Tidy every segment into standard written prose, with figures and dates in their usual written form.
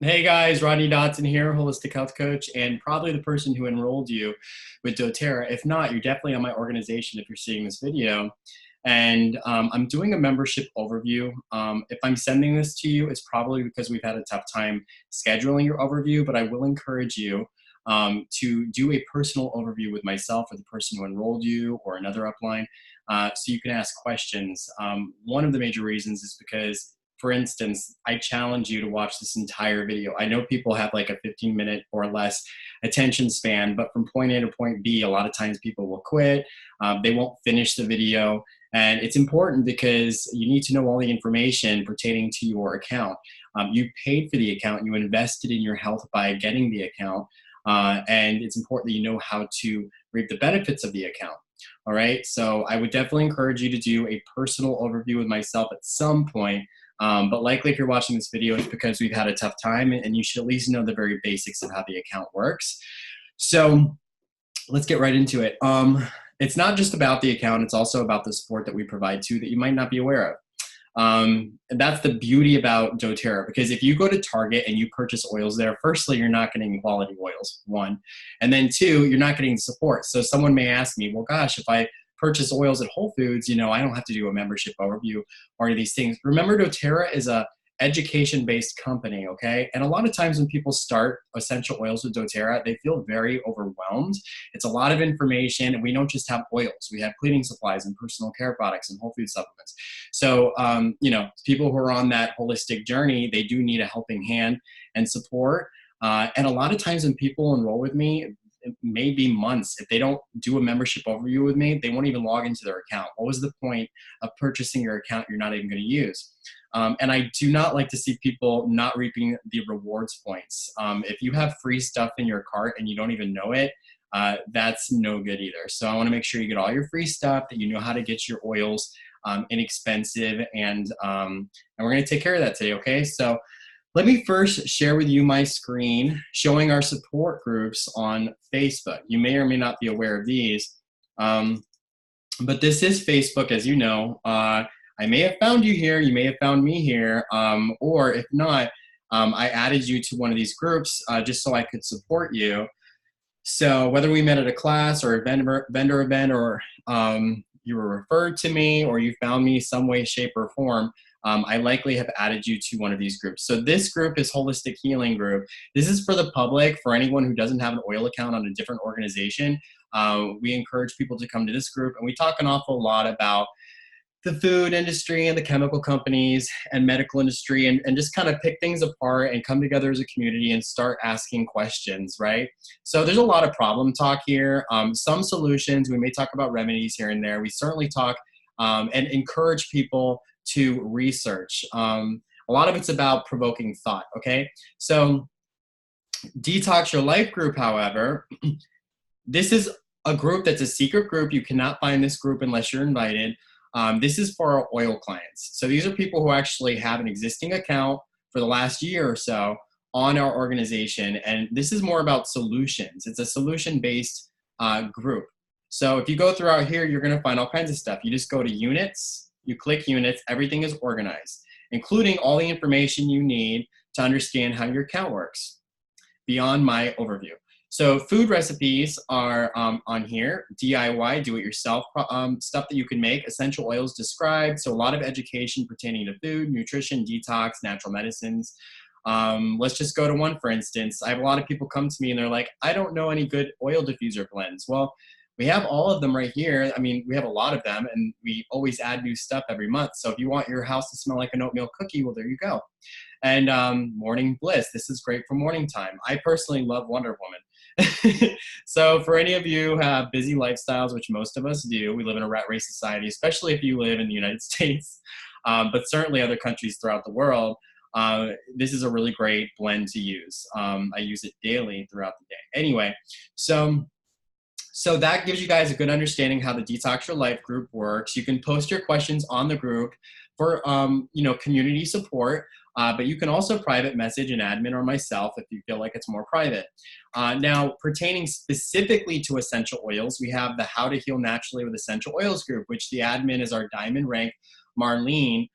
Hey guys, Rodney Dotson here, holistic health coach, and probably the person who enrolled you with doTERRA. If not, you're definitely on my organization if you're seeing this video. And I'm doing a membership overview. If I'm sending this to you, it's probably because we've had a tough time scheduling your overview, but I will encourage you to do a personal overview with myself or the person who enrolled you or another upline so you can ask questions. One of the major reasons is because, for instance, I challenge you to watch this entire video. I know people have like a 15-minute or less attention span, but from point A to point B, a lot of times people will quit. They won't finish the video. And it's important because you need to know all the information pertaining to your account. You paid for the account, you invested in your health by getting the account, and it's important that you know how to reap the benefits of the account. All right, so I would definitely encourage you to do a personal overview with myself at some point. But likely if you're watching this video, it's because we've had a tough time and you should at least know the very basics of how the account works. So let's get right into it. It's not just about the account, it's also about the support that we provide too that you might not be aware of. And that's the beauty about doTERRA, because if you go to Target and you purchase oils there, firstly, you're not getting quality oils, one. And then two, you're not getting support. So someone may ask me, well, gosh, if I purchase oils at Whole Foods, you know, I don't have to do a membership overview or any of these things. Remember, doTERRA is a education-based company, okay? And a lot of times when people start essential oils with doTERRA, they feel very overwhelmed. It's a lot of information, and we don't just have oils. We have cleaning supplies and personal care products and whole food supplements. So, you know, people who are on that holistic journey, they do need a helping hand and support. And a lot of times when people enroll with me, it may be months. If they don't do a membership overview with me, they won't even log into their account. What was the point of purchasing your account you're not even going to use? And I do not like to see people not reaping the rewards points. If you have free stuff in your cart and you don't even know it, that's no good either. So I want to make sure you get all your free stuff, that you know how to get your oils inexpensive, and we're going to take care of that today, okay? So let me first share with you my screen showing our support groups on Facebook. You may or may not be aware of these, but this is Facebook, as you know. I may have found you here, you may have found me here, or if not, I added you to one of these groups just so I could support you. So whether we met at a class or a vendor event, or you were referred to me, or you found me some way, shape, or form, I likely have added you to one of these groups. So this group is Holistic Healing Group. This is for the public, for anyone who doesn't have an oil account on a different organization. We encourage people to come to this group, and we talk an awful lot about the food industry and the chemical companies and medical industry, and just kind of pick things apart and come together as a community and start asking questions, right? So there's a lot of problem talk here, some solutions. We may talk about remedies here and there. We certainly talk and encourage people to research. A lot of it's about provoking thought, okay? So Detox Your Life group, however, this is a group that's a secret group. You cannot find this group unless you're invited. This is for our oil clients. So these are people who actually have an existing account for the last year or so on our organization. And this is more about solutions. It's a solution-based group. So if you go throughout here, you're going to find all kinds of stuff. You just go to units, you click units, everything is organized, including all the information you need to understand how your account works beyond my overview. So food recipes are on here, DIY, do-it-yourself stuff that you can make, essential oils described, so a lot of education pertaining to food, nutrition, detox, natural medicines. Let's just go to one, for instance. I have a lot of people come to me and they're like, I don't know any good oil diffuser blends. Well, we have all of them right here. I mean, we have a lot of them, and we always add new stuff every month. So if you want your house to smell like an oatmeal cookie, well, there you go. And Morning Bliss, this is great for morning time. I personally love Wonder Woman. So for any of you who have busy lifestyles, which most of us do, we live in a rat race society, especially if you live in the United States, but certainly other countries throughout the world, this is a really great blend to use. I use it daily throughout the day. Anyway, so that gives you guys a good understanding how the Detox Your Life group works. You can post your questions on the group for community support, but you can also private message an admin or myself if you feel like it's more private. Now, pertaining specifically to essential oils, we have the How to Heal Naturally with Essential Oils group, which the admin is our diamond rank, Marlene.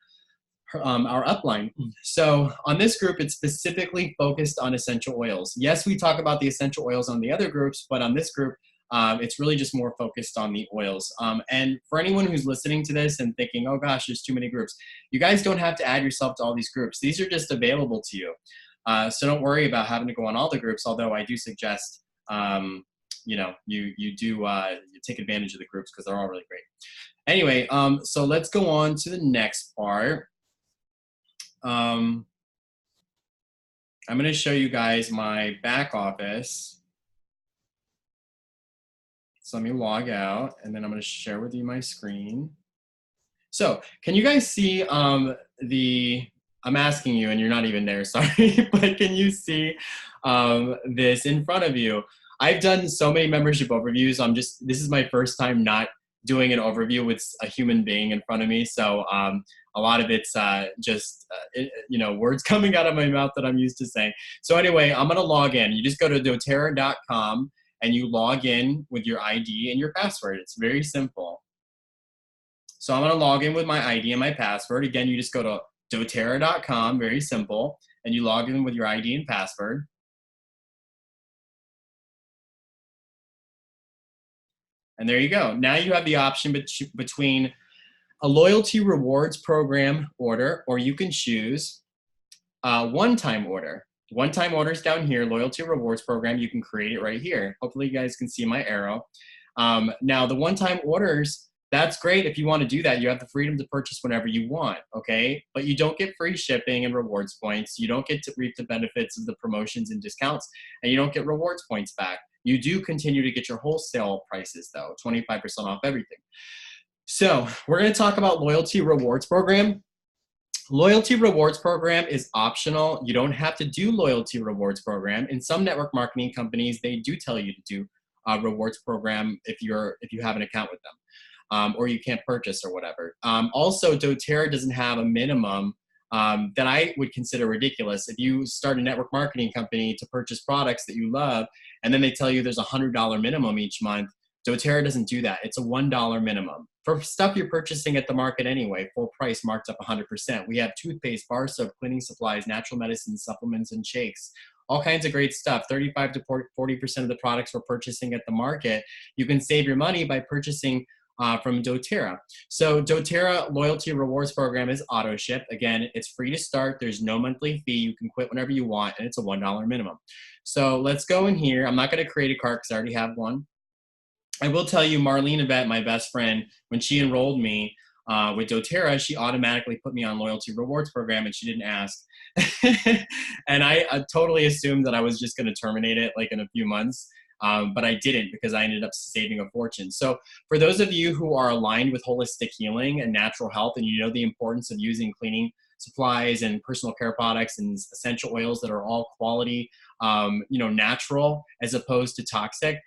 our upline. So on this group, it's specifically focused on essential oils. Yes, we talk about the essential oils on the other groups, but on this group, it's really just more focused on the oils. And for anyone who's listening to this and thinking, oh gosh, there's too many groups, you guys don't have to add yourself to all these groups. These are just available to you. So don't worry about having to go on all the groups, although I do suggest, you know, you take advantage of the groups because they're all really great. Anyway, so let's go on to the next part. I'm going to show you guys my back office. So let me log out, and then I'm going to share with you my screen. So can you guys see I'm asking you, and you're not even there, sorry, but can you see this in front of you? I've done so many membership overviews. This is my first time not doing an overview with a human being in front of me. So a lot of it's you know, words coming out of my mouth that I'm used to saying. So anyway, I'm going to log in. You just go to doTERRA.com and you log in with your ID and your password. It's very simple. So I'm going to log in with my ID and my password. Again, you just go to doTERRA.com, very simple, and you log in with your ID and password. And there you go. Now you have the option between a loyalty rewards program order, or you can choose a one-time order. One-time orders down here, loyalty rewards program, you can create it right here. Hopefully you guys can see my arrow. Now the one-time orders, that's great. If you want to do that, you have the freedom to purchase whenever you want, okay? But you don't get free shipping and rewards points. You don't get to reap the benefits of the promotions and discounts, and you don't get rewards points back. You do continue to get your wholesale prices though, 25% off everything. So we're going to talk about loyalty rewards program. Loyalty rewards program is optional. You don't have to do loyalty rewards program. In some network marketing companies, they do tell you to do a rewards program if you have an account with them, or you can't purchase or whatever. Also, doTERRA doesn't have a minimum that I would consider ridiculous. If you start a network marketing company to purchase products that you love, and then they tell you there's a $100 minimum each month, doTERRA doesn't do that. It's a $1 minimum. For stuff you're purchasing at the market anyway, full price marked up 100%. We have toothpaste, bar soap, cleaning supplies, natural medicines, supplements, and shakes. All kinds of great stuff. 35 to 40% of the products we're purchasing at the market, you can save your money by purchasing from doTERRA. So doTERRA loyalty rewards program is auto ship. Again, it's free to start. There's no monthly fee. You can quit whenever you want, and it's a $1 minimum. So let's go in here. I'm not going to create a cart because I already have one. I will tell you, Marlene Yvette, my best friend, when she enrolled me with doTERRA, she automatically put me on loyalty rewards program, and she didn't ask. And I totally assumed that I was just going to terminate it like in a few months. But I didn't, because I ended up saving a fortune. So for those of you who are aligned with holistic healing and natural health, and you know the importance of using cleaning supplies and personal care products and essential oils that are all quality, you know, natural as opposed to toxic,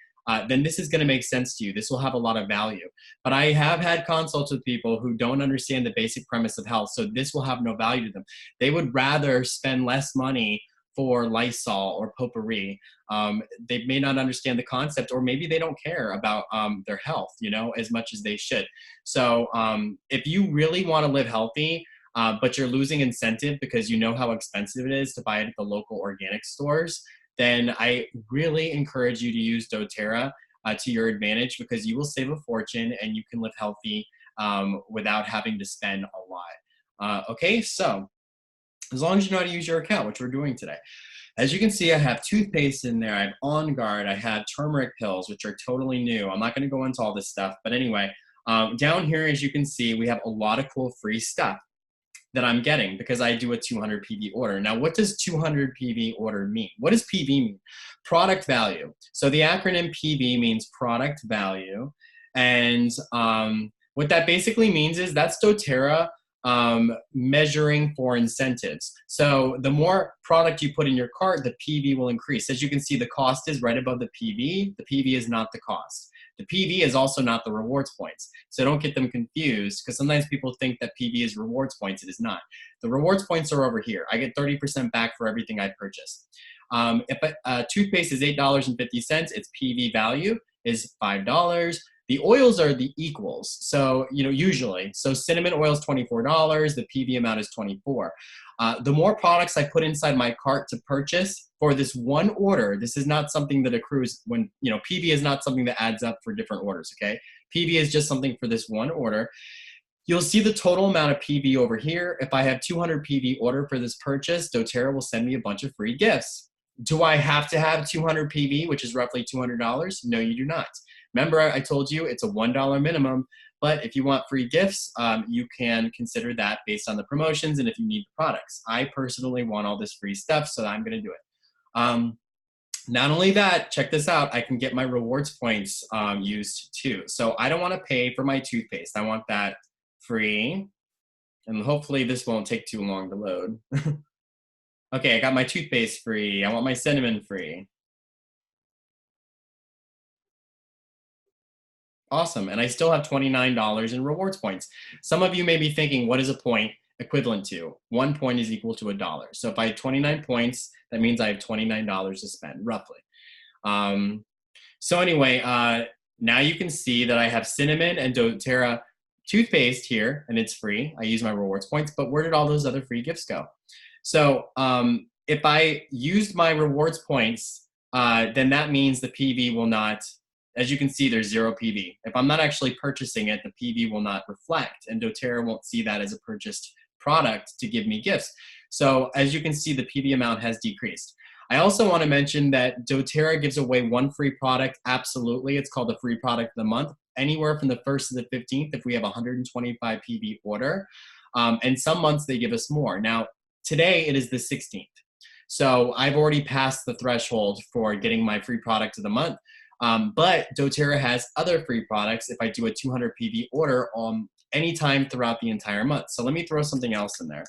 then this is going to make sense to you. This will have a lot of value. But I have had consults with people who don't understand the basic premise of health, so this will have no value to them. They would rather spend less money for Lysol or potpourri. They may not understand the concept, or maybe they don't care about their health, you know, as much as they should. So if you really want to live healthy, but you're losing incentive because you know how expensive it is to buy it at the local organic stores, then I really encourage you to use doTERRA to your advantage, because you will save a fortune and you can live healthy without having to spend a lot. Okay, so as long as you know how to use your account, which we're doing today. As you can see, I have toothpaste in there, I have On Guard, I have turmeric pills, which are totally new. I'm not going to go into all this stuff, but anyway, down here, as you can see, we have a lot of cool free stuff that I'm getting because I do a 200 PV order. Now, what does 200 PV order mean? What does PV mean? Product value. So the acronym PV means product value. And what that basically means is that's doTERRA measuring for incentives. So the more product you put in your cart, the PV will increase. As you can see, the cost is right above the PV. The PV is not the cost. The PV is also not the rewards points. So don't get them confused, because sometimes people think that PV is rewards points. It is not. The rewards points are over here. I get 30% back for everything I purchase. If a toothpaste is $8.50, its PV value is $5. The oils are the equals. So, usually, so cinnamon oil is $24, the PV amount is 24. The more products I put inside my cart to purchase for this one order, this is not something that accrues when, PV is not something that adds up for different orders, okay? PV is just something for this one order. You'll see the total amount of PV over here. If I have 200 PV order for this purchase, doTERRA will send me a bunch of free gifts. Do I have to have 200 PV, which is roughly $200? No, you do not. Remember, I told you it's a $1 minimum, but if you want free gifts, you can consider that based on the promotions and if you need the products. I personally want all this free stuff, so I'm gonna do it. Not only that, check this out, I can get my rewards points used too. So I don't wanna pay for my toothpaste. I want that free, and hopefully this won't take too long to load. Okay, I got my toothpaste free. I want my cinnamon free. Awesome, and I still have $29 in rewards points. Some of you may be thinking, what is a point equivalent to? 1 point is equal to $1. So if I have 29 points, that means I have $29 to spend, roughly. So anyway, now you can see that I have cinnamon and doTERRA toothpaste here, and it's free. I use my rewards points, but where did all those other free gifts go? So if I used my rewards points, then that means the PV will not, as you can see, there's 0 PV. If I'm not actually purchasing it, the PV will not reflect, and doTERRA won't see that as a purchased product to give me gifts. So as you can see, the PV amount has decreased. I also want to mention that doTERRA gives away one free product, absolutely. It's called the free product of the month, anywhere from the 1st to the 15th if we have 125 PV order. And some months they give us more. Now, today it is the 16th. So I've already passed the threshold for getting my free product of the month. But doTERRA has other free products if I do a 200 PV order anytime throughout the entire month. So let me throw something else in there.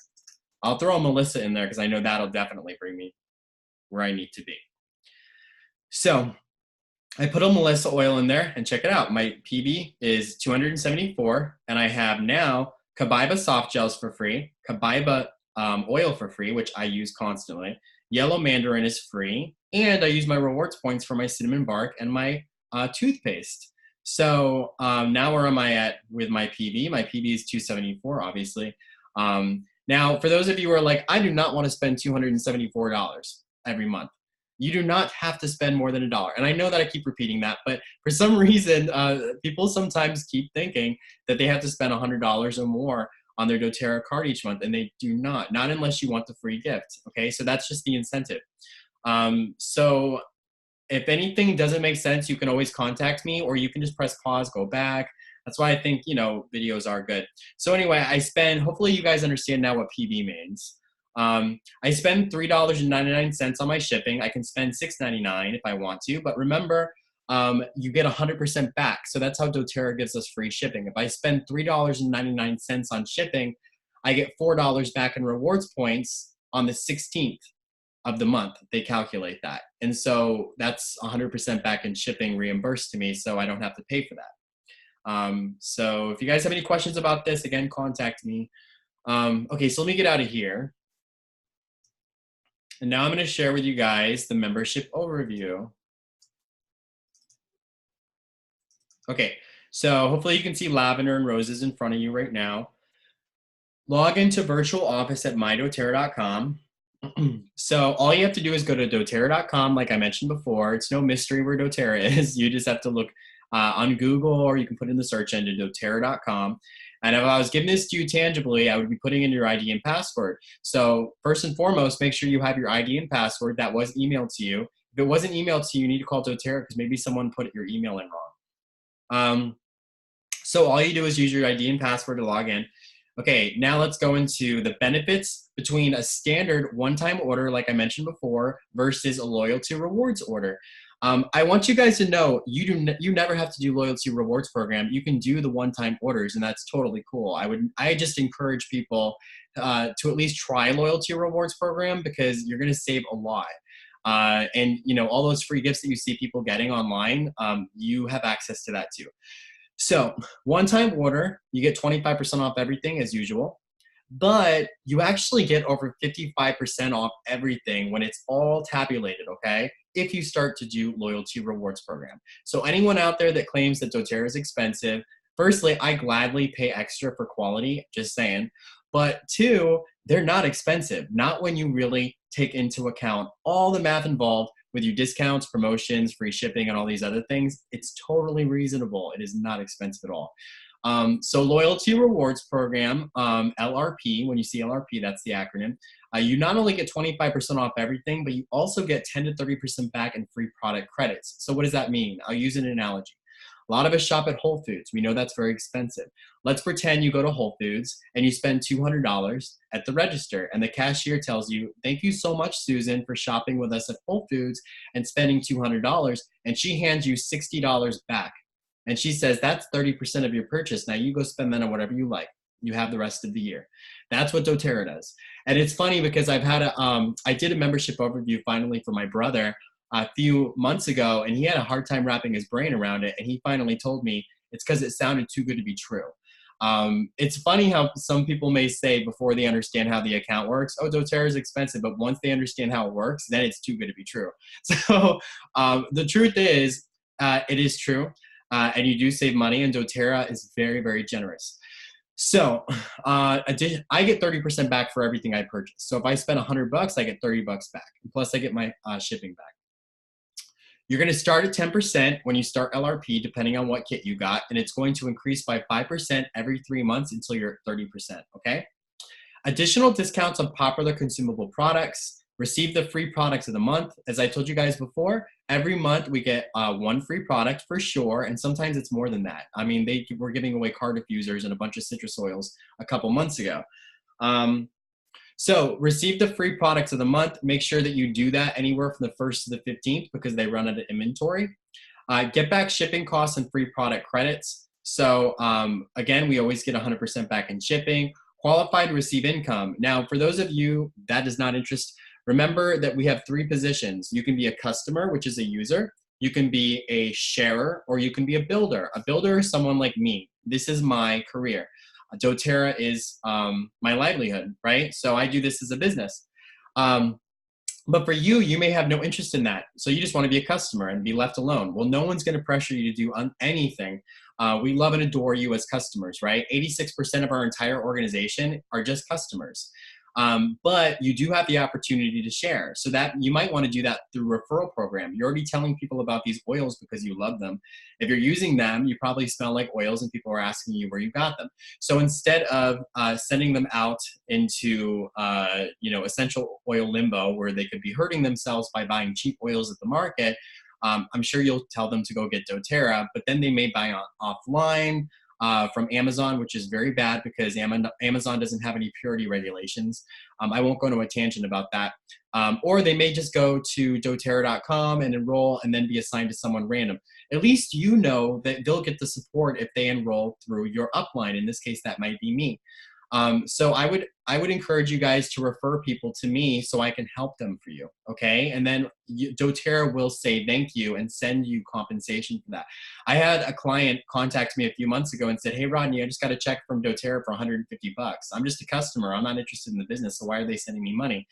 I'll throw a Melissa in there because I know that'll definitely bring me where I need to be. So I put a Melissa oil in there and check it out. My PV is 274 and I have now Carbaiba soft gels for free, Carbaiba oil for free, which I use constantly. Yellow mandarin is free, and I use my rewards points for my cinnamon bark and my toothpaste. So now where am I at with my PV? My PV is 274, obviously. Now, for those of you who are like, I do not want to spend $274 every month. You do not have to spend more than $1. And I know that I keep repeating that, but for some reason, people sometimes keep thinking that they have to spend $100 or more on their doTERRA card each month, and they do not unless you want the free gift, okay? So that's just the incentive. So if anything doesn't make sense, you can always contact me, or you can just press pause, go back. That's why I think, videos are good. So anyway, hopefully you guys understand now what PV means. I spend $3.99 on my shipping. I can spend $6.99 if I want to, but remember, you get 100% back. So that's how doTERRA gives us free shipping. If I spend $3.99 on shipping, I get $4 back in rewards points on the 16th of the month. They calculate that. And so that's 100% back in shipping reimbursed to me, so I don't have to pay for that. So if you guys have any questions about this, again, contact me. Okay, so let me get out of here. And now I'm going to share with you guys the membership overview. Okay, so hopefully you can see lavender and roses in front of you right now. Log into virtual office at mydoterra.com. So all you have to do is go to doTERRA.com, like I mentioned before. It's no mystery where doTERRA is. You just have to look on Google, or you can put in the search engine doTERRA.com. And if I was giving this to you tangibly, I would be putting in your ID and password. So first and foremost, make sure you have your ID and password that was emailed to you. If it wasn't emailed to you, you need to call doTERRA because maybe someone put your email in wrong. So all you do is use your ID and password to log in. Okay, now let's go into the benefits between a standard one-time order, like I mentioned before, versus a loyalty rewards order. I want you guys to know you never have to do loyalty rewards program. You can do the one-time orders, and that's totally cool. I just encourage people to at least try loyalty rewards program because you're going to save a lot. And all those free gifts that you see people getting online, you have access to that too. So one-time order, you get 25% off everything as usual. but you actually get over 55% off everything when it's all tabulated, okay? If you start to do loyalty rewards program. So anyone out there that claims that doTERRA is expensive, firstly, I gladly pay extra for quality, just saying. But two, they're not expensive, not when you really take into account all the math involved with your discounts, promotions, free shipping, and all these other things. It's totally reasonable. It is not expensive at all. So loyalty rewards program, LRP, when you see LRP, that's the acronym. You not only get 25% off everything, but you also get 10 to 30% back in free product credits. So what does that mean? I'll use an analogy. A lot of us shop at Whole Foods. We know that's very expensive. Let's pretend you go to Whole Foods and you spend $200 at the register, and the cashier tells you, "Thank you so much, Susan, for shopping with us at Whole Foods and spending $200, and she hands you $60 back. And she says, "That's 30% of your purchase. Now you go spend that on whatever you like. You have the rest of the year." That's what doTERRA does. And it's funny because I did a membership overview finally for my brother a few months ago, and he had a hard time wrapping his brain around it. And he finally told me it's because it sounded too good to be true. It's funny how some people may say before they understand how the account works, "Oh, doTERRA is expensive," but once they understand how it works, then it's too good to be true. So the truth is, it is true. And you do save money, and doTERRA is very, very generous. So I get 30% back for everything I purchase. So if I spend $100, I get $30 back. Plus I get my shipping back. You're going to start at 10% when you start LRP, depending on what kit you got, and it's going to increase by 5% every 3 months until you're at 30%, okay? Additional discounts on popular consumable products. Receive the free products of the month. As I told you guys before, every month we get one free product for sure, and sometimes it's more than that. I mean, they were giving away car diffusers and a bunch of citrus oils a couple months ago. So receive the free products of the month. Make sure that you do that anywhere from the 1st to the 15th because they run out of inventory. Get back shipping costs and free product credits. So again, we always get 100% back in shipping. Qualified to receive income. Now, for those of you that does not interest, remember that we have 3 positions. You can be a customer, which is a user. You can be a sharer, or you can be a builder. A builder is someone like me. This is my career. doTERRA is my livelihood, right? So I do this as a business. But for you, you may have no interest in that. So you just want to be a customer and be left alone. Well, no one's going to pressure you to do anything. We love and adore you as customers, right? 86% of our entire organization are just customers. But you do have the opportunity to share. So that you might want to do that through referral program. You're already telling people about these oils because you love them. If you're using them, you probably smell like oils and people are asking you where you got them. So instead of sending them out into essential oil limbo where they could be hurting themselves by buying cheap oils at the market, I'm sure you'll tell them to go get doTERRA, but then they may buy offline from Amazon, which is very bad because Amazon doesn't have any purity regulations. I won't go into a tangent about that. Or they may just go to doTERRA.com and enroll and then be assigned to someone random. At least you know that they'll get the support if they enroll through your upline. In this case, that might be me. So I would encourage you guys to refer people to me so I can help them for you, okay? And then doTERRA will say thank you and send you compensation for that. I had a client contact me a few months ago and said, "Hey, Rodney, I just got a check from doTERRA for $150. I'm just a customer. I'm not interested in the business, so why are they sending me money?"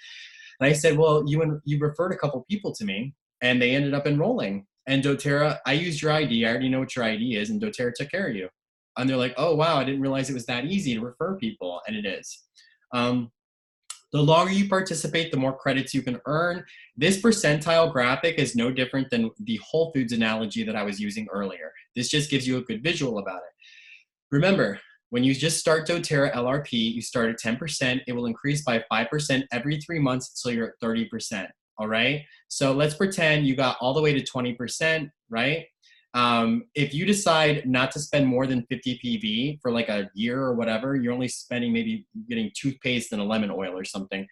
And I said, "Well, you referred a couple people to me, and they ended up enrolling. And doTERRA, I used your ID. I already know what your ID is, and doTERRA took care of you." And they're like, "Oh, wow, I didn't realize it was that easy to refer people." And it is. The longer you participate, the more credits you can earn. This percentile graphic is no different than the Whole Foods analogy that I was using earlier. This just gives you a good visual about it. Remember, when you just start doTERRA LRP, you start at 10%. It will increase by 5% every 3 months until you're at 30%. All right. So let's pretend you got all the way to 20%, right? If you decide not to spend more than 50 PV for like a year or whatever, you're only spending maybe getting toothpaste and a lemon oil or something,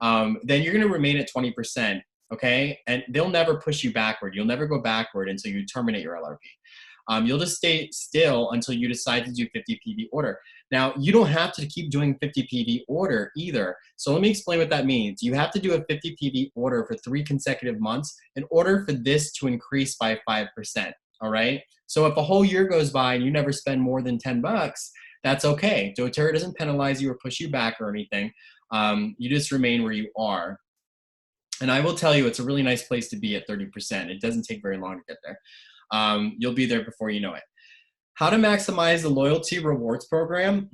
then you're going to remain at 20%. Okay. And they'll never push you backward. You'll never go backward until you terminate your LRP. You'll just stay still until you decide to do 50 PV order. Now, you don't have to keep doing 50 PV order either. So let me explain what that means. You have to do a 50 PV order for 3 consecutive months in order for this to increase by 5%. All right. So if a whole year goes by and you never spend more than $10, that's okay. doTERRA doesn't penalize you or push you back or anything. You just remain where you are. And I will tell you, it's a really nice place to be at 30%. It doesn't take very long to get there. You'll be there before you know it. How to maximize the loyalty rewards program.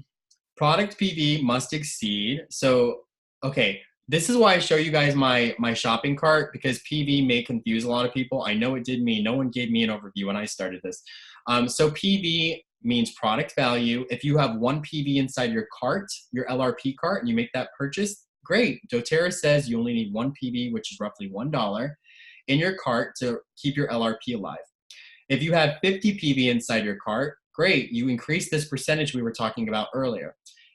Product PV must exceed. So, okay, this is why I show you guys my shopping cart, because PV may confuse a lot of people. I know it did me. No one gave me an overview when I started this. So PV means product value. If you have one PV inside your cart, your LRP cart, and you make that purchase, great. doTERRA says you only need one PV, which is roughly $1 in your cart to keep your LRP alive. If you have 50 PV inside your cart, great. You increase this percentage we were talking about earlier.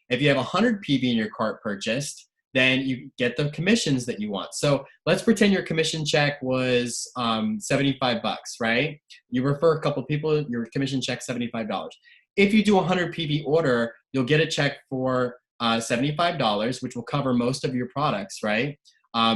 If you have 100 PV in your cart purchased, then you get the commissions that you want. So let's pretend your commission check was 75 bucks, right? You refer a couple people, your commission check $75. If you do a 100 PV order, you'll get a check for $75, which will cover most of your products, right?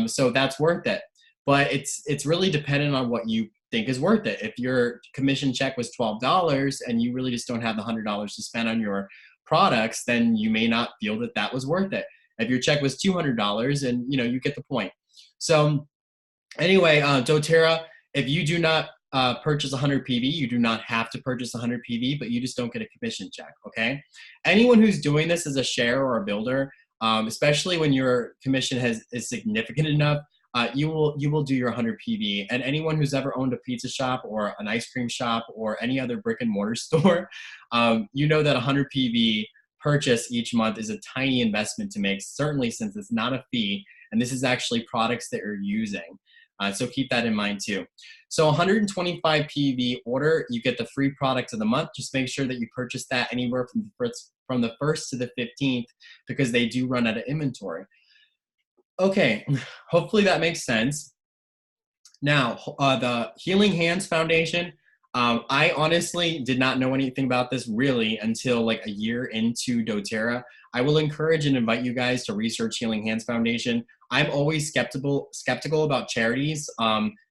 So that's worth it. But it's really dependent on what you think is worth it. If your commission check was $12 and you really just don't have the $100 to spend on your products, then you may not feel that that was worth it. If your check was $200, and you get the point. So anyway, doTERRA, if you do not purchase 100 PV, you do not have to purchase 100 PV, but you just don't get a commission check, okay? Anyone who's doing this as a share or a builder, especially when your commission is significant enough, you will do your 100 PV. And anyone who's ever owned a pizza shop or an ice cream shop or any other brick and mortar store, you know that 100 PV purchase each month is a tiny investment to make, certainly since it's not a fee, and this is actually products that you're using. So keep that in mind too. So 125 PV order, you get the free product of the month. Just make sure that you purchase that anywhere from the 1st to the 15th, because they do run out of inventory. Okay, hopefully that makes sense. Now, the Healing Hands Foundation, I honestly did not know anything about this really until like a year into doTERRA. I will encourage and invite you guys to research Healing Hands Foundation. I'm always skeptical about charities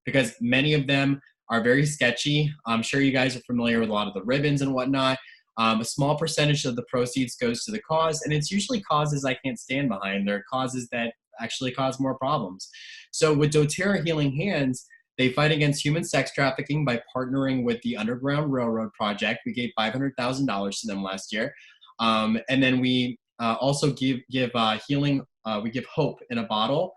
because many of them are very sketchy. I'm sure you guys are familiar with a lot of the ribbons and whatnot. A small percentage of the proceeds goes to the cause, and it's usually causes I can't stand behind. They're causes that actually cause more problems. So with doTERRA Healing Hands, they fight against human sex trafficking by partnering with the Underground Railroad Project. We gave $500,000 to them last year. And then we also give healing, we give hope in a bottle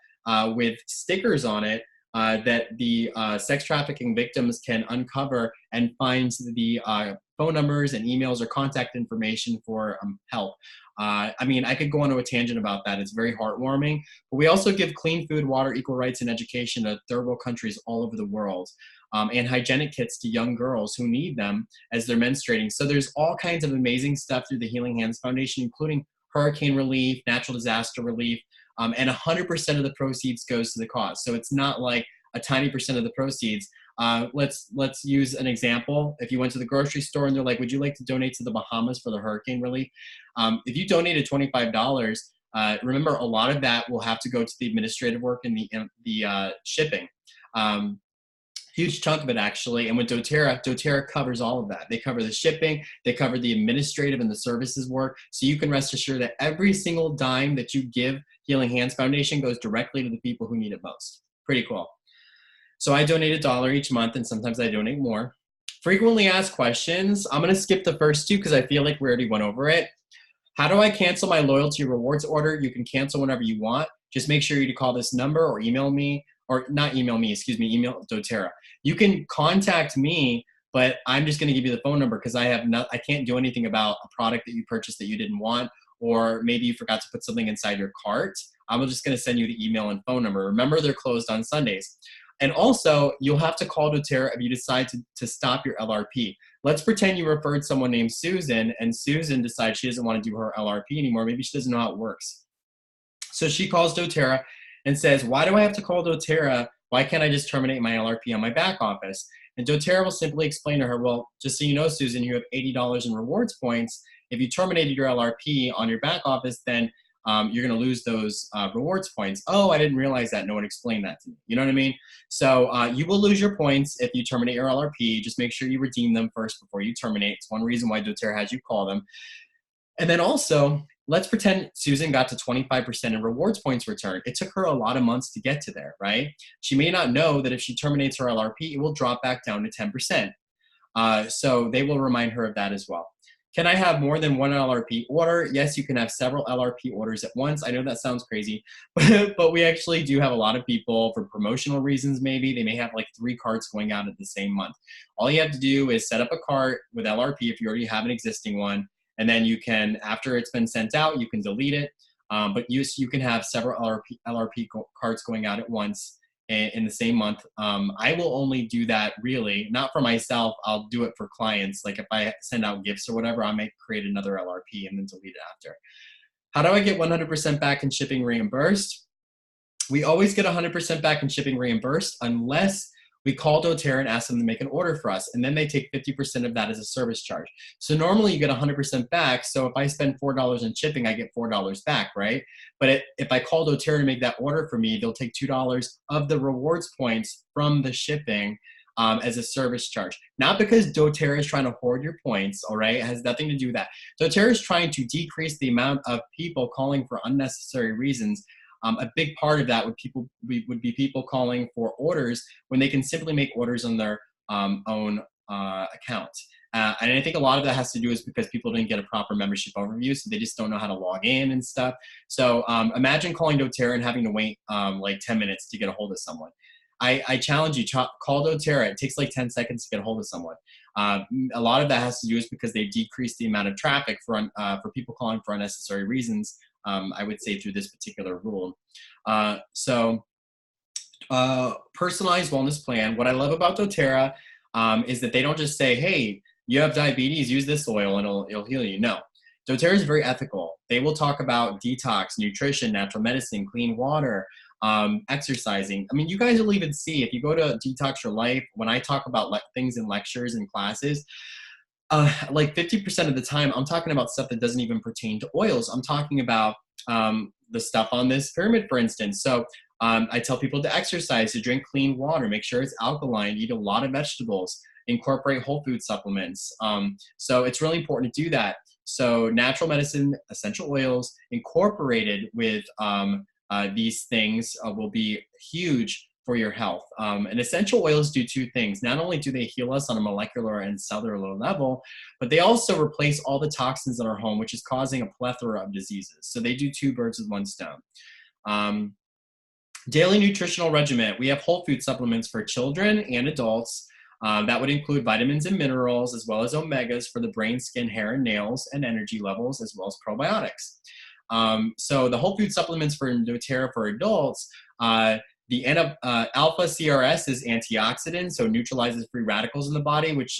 with stickers on it that the sex trafficking victims can uncover and find the phone numbers and emails or contact information for help. I mean, I could go on to a tangent about that. It's very heartwarming. But we also give clean food, water, equal rights, and education to third world countries all over the world, and hygienic kits to young girls who need them as they're menstruating. So there's all kinds of amazing stuff through the Healing Hands Foundation, including hurricane relief, natural disaster relief, and 100% of the proceeds goes to the cause. So it's not like a tiny percent of the proceeds. Let's use an example. If you went to the grocery store and they're like, would you like to donate to the Bahamas for the hurricane relief? If you donated $25, remember a lot of that will have to go to the administrative work and the shipping. Huge chunk of it actually. And with doTERRA covers all of that. They cover the shipping, they cover the administrative and the services work. So you can rest assured that every single dime that you give Healing Hands Foundation goes directly to the people who need it most. Pretty cool. So I donate $1 each month, and sometimes I donate more. Frequently asked questions. I'm going to skip the first two because I feel like we already went over it. How do I cancel my loyalty rewards order? You can cancel whenever you want. Just make sure you call this number or email me, or not email me, excuse me, email doTERRA. You can contact me, but I'm just going to give you the phone number because I can't do anything about a product that you purchased that you didn't want, or maybe you forgot to put something inside your cart. I'm just going to send you the email and phone number. Remember, they're closed on Sundays. And also, you'll have to call doTERRA if you decide to stop your LRP. Let's pretend you referred someone named Susan, and Susan decides she doesn't want to do her LRP anymore. Maybe she doesn't know how it works. So she calls doTERRA and says, why do I have to call doTERRA? Why can't I just terminate my LRP on my back office? And doTERRA will simply explain to her, well, just so you know, Susan, you have $80 in rewards points. If you terminated your LRP on your back office, then you're going to lose those rewards points. Oh, I didn't realize that. No one explained that to me. You know what I mean? So you will lose your points if you terminate your LRP. Just make sure you redeem them first before you terminate. It's one reason why doTERRA has you call them. And then also, let's pretend Susan got to 25% in rewards points return. It took her a lot of months to get to there, right? She may not know that if she terminates her LRP, it will drop back down to 10%. So they will remind her of that as well. Can I have more than one LRP order? Yes, you can have several LRP orders at once. I know that sounds crazy, but we actually do have a lot of people for promotional reasons. Maybe they may have like 3 carts going out at the same month. All you have to do is set up a cart with LRP if you already have an existing one. And then you can, after it's been sent out, you can delete it. But you can have several LRP carts going out at once in the same month. I will only do that really, not for myself. I'll do it for clients. Like if I send out gifts or whatever, I might create another LRP and then delete it after. How do I get 100% back in shipping reimbursed? We always get 100% back in shipping reimbursed unless we call doTERRA and ask them to make an order for us, and then they take 50% of that as a service charge. So normally you get 100% back. So if I spend $4 in shipping, I get $4 back, right? But if I call doTERRA to make that order for me, they'll take $2 of the rewards points from the shipping as a service charge. Not because doTERRA is trying to hoard your points, all right? It has nothing to do with that. doTERRA is trying to decrease the amount of people calling for unnecessary reasons. A big part of that would be people calling for orders when they can simply make orders on their own account. And I think a lot of that has to do is because people didn't get a proper membership overview, so they just don't know how to log in and stuff. So imagine calling doTERRA and having to wait like 10 minutes to get a hold of someone. I challenge you, call doTERRA. It takes like 10 seconds to get a hold of someone. A lot of that has to do is because they've decreased the amount of traffic for people calling for unnecessary reasons. I would say through this particular rule. Personalized wellness plan. What I love about doTERRA is that they don't just say, hey, you have diabetes, use this oil and it'll heal you. No, doTERRA is very ethical. They will talk about detox, nutrition, natural medicine, clean water, exercising. I mean, you guys will even see if you go to Detox Your Life, when I talk about things in lectures and classes, like 50% of the time, I'm talking about stuff that doesn't even pertain to oils. I'm talking about the stuff on this pyramid, for instance. So I tell people to exercise, to drink clean water, make sure it's alkaline, eat a lot of vegetables, incorporate whole food supplements. So it's really important to do that. So natural medicine, essential oils, incorporated with these things will be huge for your health. And essential oils do 2 things. Not only do they heal us on a molecular and cellular level, but they also replace all the toxins in our home, which is causing a plethora of diseases. So they do 2 birds with 1 stone. Daily nutritional regimen. We have whole food supplements for children and adults. That would include vitamins and minerals, as well as omegas for the brain, skin, hair, and nails, and energy levels, as well as probiotics. So the whole food supplements for doTERRA for adults, the alpha CRS is antioxidant, so neutralizes free radicals in the body, which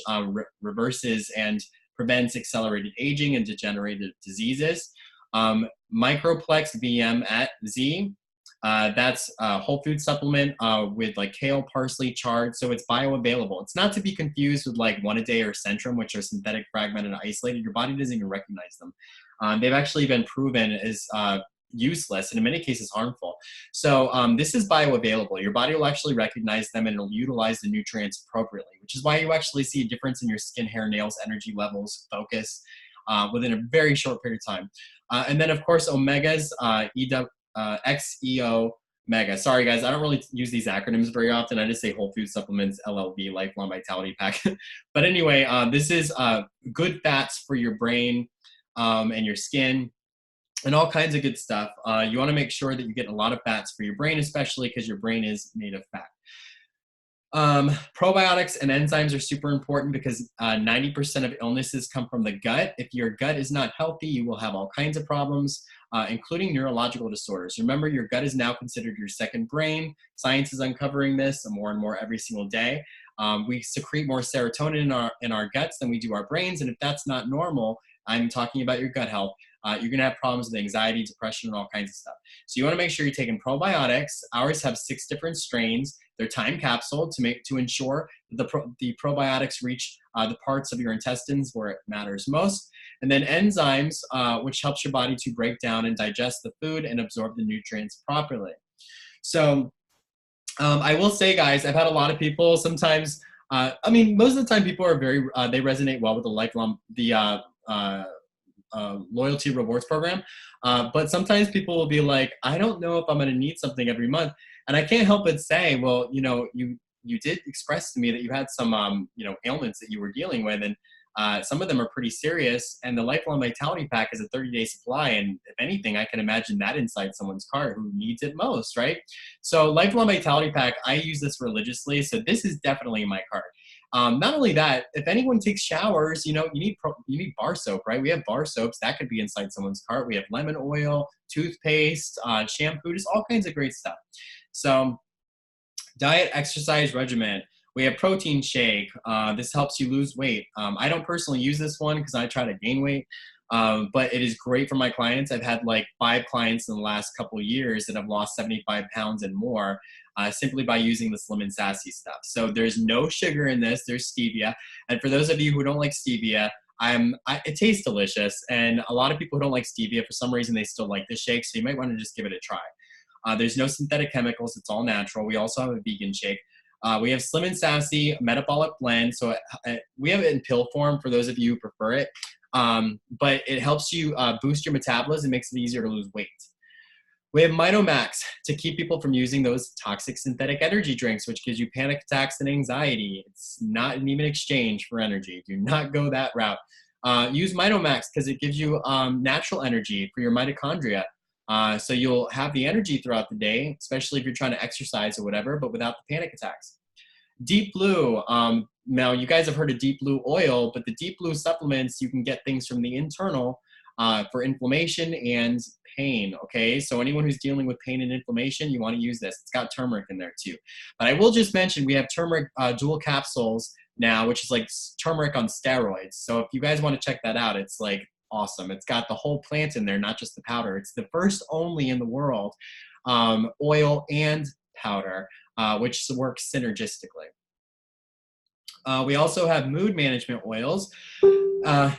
reverses and prevents accelerated aging and degenerative diseases. Microplex VM at Z, that's a whole food supplement with like kale, parsley, chard, so it's bioavailable. It's not to be confused with like One A Day or Centrum, which are synthetic, fragmented, and isolated. Your body doesn't even recognize them. They've actually been proven as useless and in many cases harmful. So this is bioavailable. Your body will actually recognize them and it'll utilize the nutrients appropriately, which is why you actually see a difference in your skin, hair, nails, energy levels, focus within a very short period of time. And then of course, omegas, XEO Mega. Sorry guys, I don't really use these acronyms very often. I just say Whole Food Supplements, LLV, Lifelong Vitality Pack. But anyway, this is good fats for your brain and your skin, and all kinds of good stuff. You want to make sure that you get a lot of fats for your brain, especially because your brain is made of fat. Probiotics and enzymes are super important because 90% of illnesses come from the gut. If your gut is not healthy, you will have all kinds of problems, including neurological disorders. Remember, your gut is now considered your second brain. Science is uncovering this more and more every single day. We secrete more serotonin in our guts than we do our brains, and if that's not normal, I'm talking about your gut health, you're gonna have problems with anxiety, depression, and all kinds of stuff. So you wanna make sure you're taking probiotics. Ours have 6 different strains. They're time capsule to ensure that the probiotics reach the parts of your intestines where it matters most. And then enzymes, which helps your body to break down and digest the food and absorb the nutrients properly. So I will say, guys, I've had a lot of people sometimes, I mean, most of the time people are very, they resonate well with the loyalty rewards program. But sometimes people will be like, I don't know if I'm going to need something every month. And I can't help but say, well, you did express to me that you had some, ailments that you were dealing with. And some of them are pretty serious. And the Lifelong Vitality Pack is a 30-day supply. And if anything, I can imagine that inside someone's cart who needs it most, right? So Lifelong Vitality Pack, I use this religiously. So this is definitely in my cart. Not only that, if anyone takes showers, you need bar soap, right? We have bar soaps that could be inside someone's cart. We have lemon oil, toothpaste, shampoo, just all kinds of great stuff. So diet, exercise regimen. We have protein shake. This helps you lose weight. I don't personally use this one because I try to gain weight, but it is great for my clients. I've had like 5 clients in the last couple of years that have lost 75 pounds and more simply by using the Slim and Sassy stuff. So there's no sugar in this. There's stevia. And for those of you who don't like stevia, it tastes delicious. And a lot of people who don't like stevia, for some reason, they still like this shake. So you might want to just give it a try. There's no synthetic chemicals. It's all natural. We also have a vegan shake. We have Slim and Sassy Metabolic Blend. So we have it in pill form for those of you who prefer it. But it helps you boost your metabolism and makes it easier to lose weight. We have Mitomax to keep people from using those toxic synthetic energy drinks, which gives you panic attacks and anxiety. It's not an even exchange for energy. Do not go that route. Use Mitomax because it gives you natural energy for your mitochondria. So you'll have the energy throughout the day, especially if you're trying to exercise or whatever, but without the panic attacks. Deep Blue. Now, you guys have heard of Deep Blue oil, but the Deep Blue supplements, you can get things from the internal for inflammation and pain, okay? So anyone who's dealing with pain and inflammation, you want to use this. It's got turmeric in there too. But I will just mention we have turmeric dual capsules now, which is like turmeric on steroids. So if you guys want to check that out, it's like awesome. It's got the whole plant in there, not just the powder. It's the first only in the world oil and powder, which works synergistically. We also have mood management oils.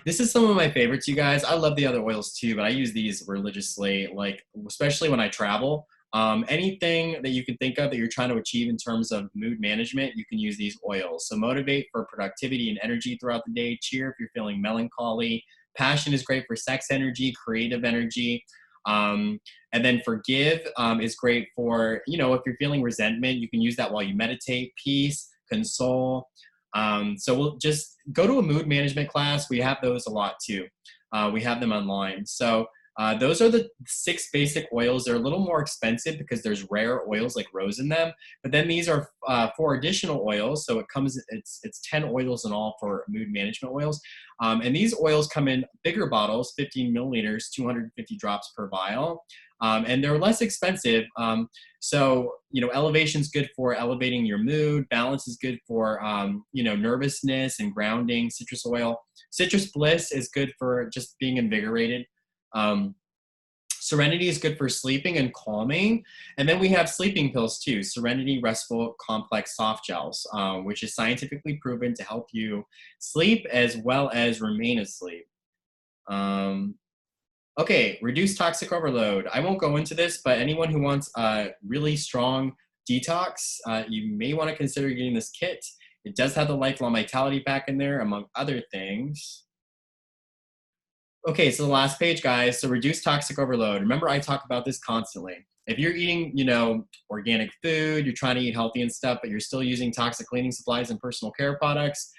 This is some of my favorites, you guys. I love the other oils too, but I use these religiously, like especially when I travel. Anything that you can think of that you're trying to achieve in terms of mood management, you can use these oils. So motivate for productivity and energy throughout the day. Cheer if you're feeling melancholy. Passion is great for sex energy, creative energy. And then forgive is great for, if you're feeling resentment, you can use that while you meditate. Peace, console. So we'll just go to a mood management class. We have those a lot too. We have them online. So those are the 6 basic oils. They're a little more expensive because there's rare oils like rose in them. But then these are 4 additional oils. So it's 10 oils in all for mood management oils. And these oils come in bigger bottles, 15 milliliters, 250 drops per vial. And they're less expensive. So, elevation is good for elevating your mood. Balance is good for, nervousness and grounding. Citrus oil. Citrus bliss is good for just being invigorated. Serenity is good for sleeping and calming. And then we have sleeping pills too. Serenity Restful Complex Soft Gels, which is scientifically proven to help you sleep as well as remain asleep. Okay, reduce toxic overload. I won't go into this, but anyone who wants a really strong detox, you may want to consider getting this kit. It does have the Lifelong Vitality Pack in there, among other things. Okay, so the last page, guys. So reduce toxic overload. Remember, I talk about this constantly. If you're eating, organic food, you're trying to eat healthy and stuff, but you're still using toxic cleaning supplies and personal care products,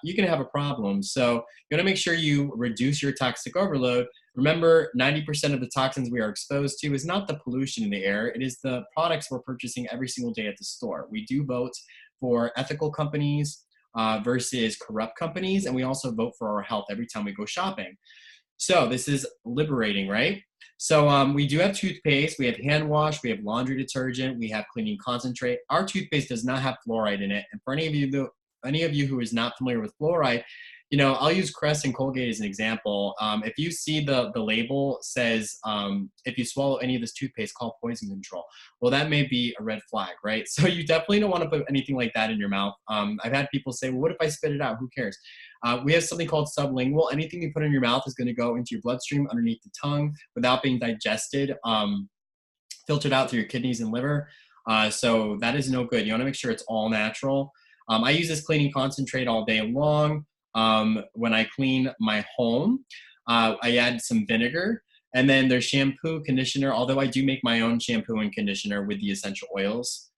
you can have a problem. So you want to make sure you reduce your toxic overload. Remember, 90% of the toxins we are exposed to is not the pollution in the air. It is the products we're purchasing every single day at the store. We do vote for ethical companies versus corrupt companies, and we also vote for our health every time we go shopping. So this is liberating, right? So we do have toothpaste, we have hand wash, we have laundry detergent, we have cleaning concentrate. Our toothpaste does not have fluoride in it. And for any of you who is not familiar with fluoride, I'll use Crest and Colgate as an example. If you see the label says, if you swallow any of this toothpaste, call poison control. Well, that may be a red flag, right? So you definitely don't want to put anything like that in your mouth. I've had people say, well, what if I spit it out? Who cares? We have something called sublingual. Anything you put in your mouth is going to go into your bloodstream underneath the tongue without being digested, filtered out through your kidneys and liver. So that is no good. You want to make sure it's all natural. I use this cleaning concentrate all day long when I clean my home. I add some vinegar, and then there's shampoo, conditioner, although I do make my own shampoo and conditioner with the essential oils.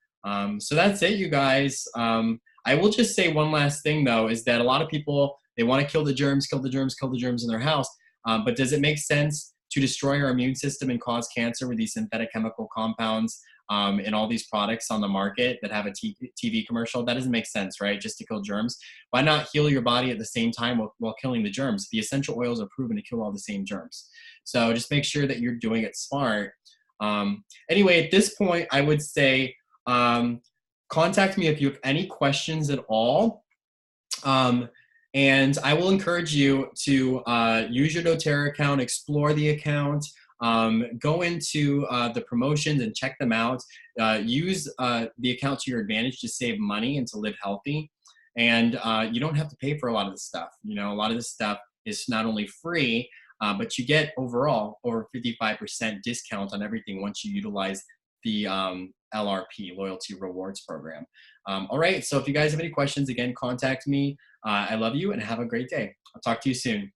So that's it, you guys. I will just say one last thing, though, is that a lot of people, they want to kill the germs, kill the germs, kill the germs in their house. But does it make sense to destroy our immune system and cause cancer with these synthetic chemical compounds and all these products on the market that have a TV commercial? That doesn't make sense, right? Just to kill germs. Why not heal your body at the same time while killing the germs? The essential oils are proven to kill all the same germs. So just make sure that you're doing it smart. Anyway, at this point, I would say contact me if you have any questions at all. And I will encourage you to use your doTERRA account, explore the account, go into the promotions and check them out. Use the account to your advantage to save money and to live healthy. And you don't have to pay for a lot of this stuff. You know, a lot of this stuff is not only free, but you get overall over 55% discount on everything once you utilize the LRP, Loyalty Rewards Program. All right, so if you guys have any questions, again, contact me. I love you and have a great day. I'll talk to you soon.